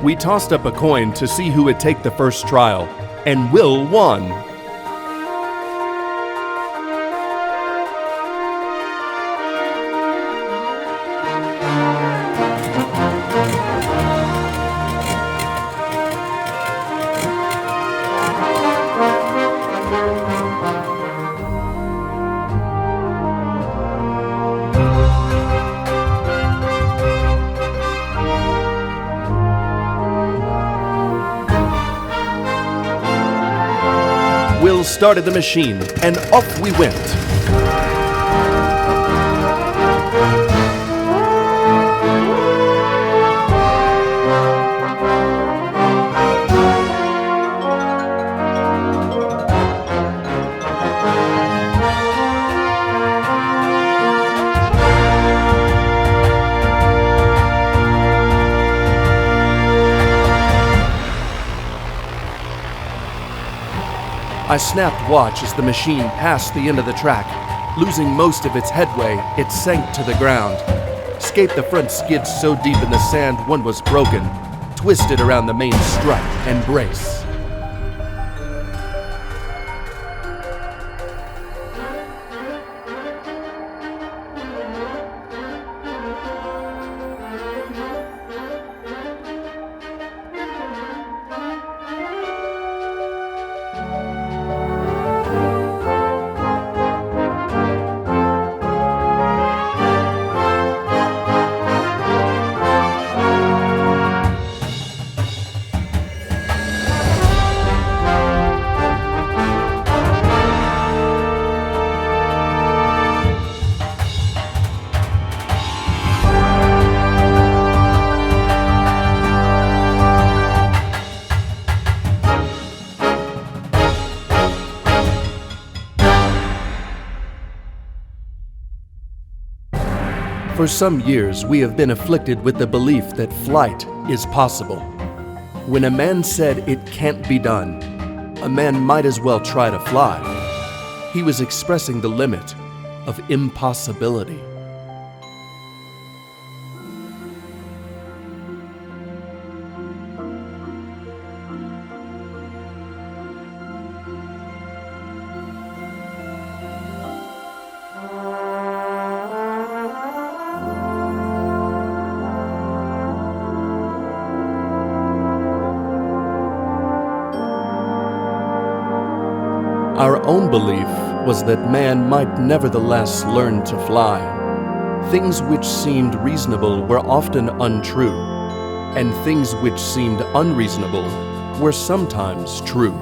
We tossed up a coin to see who would take the first trial, and Will won. Will started the machine, and off we went. I snapped watch as the machine passed the end of the track. Losing most of its headway, it sank to the ground. Scaped the front skid so deep in the sand one was broken, twisted around the main strut and brace. For some years, we have been afflicted with the belief that flight is possible. When a man said it can't be done, a man might as well try to fly. He was expressing the limit of impossibility. Our own belief was that man might nevertheless learn to fly. Things which seemed reasonable were often untrue, and things which seemed unreasonable were sometimes true.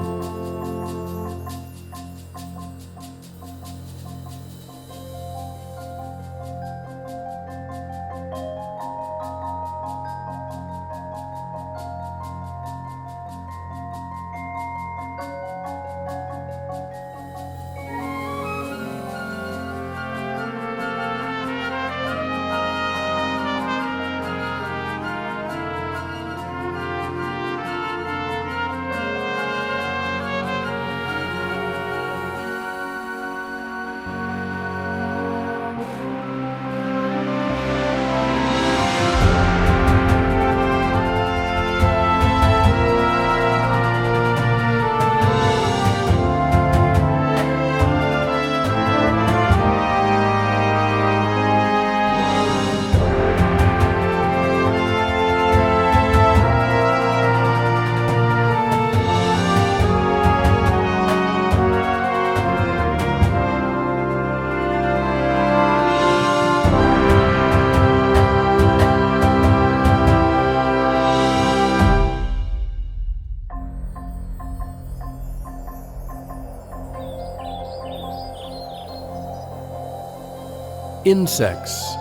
Insects,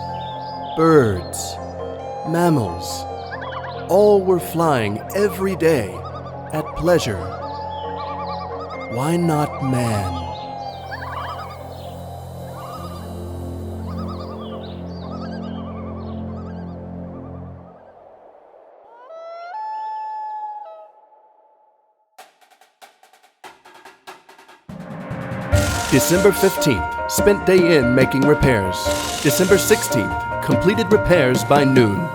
birds, mammals, all were flying every day at pleasure. Why not man? December 15th, spent day in making repairs. December 16th, completed repairs by noon.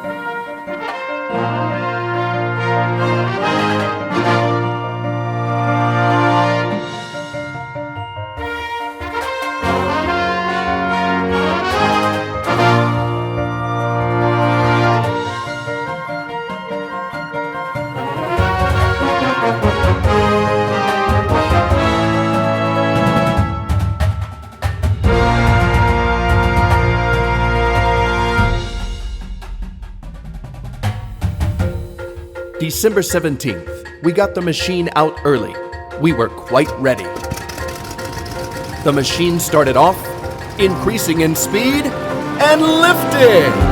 December 17th, we got the machine out early. We were quite ready. The machine started off, increasing in speed, and lifted!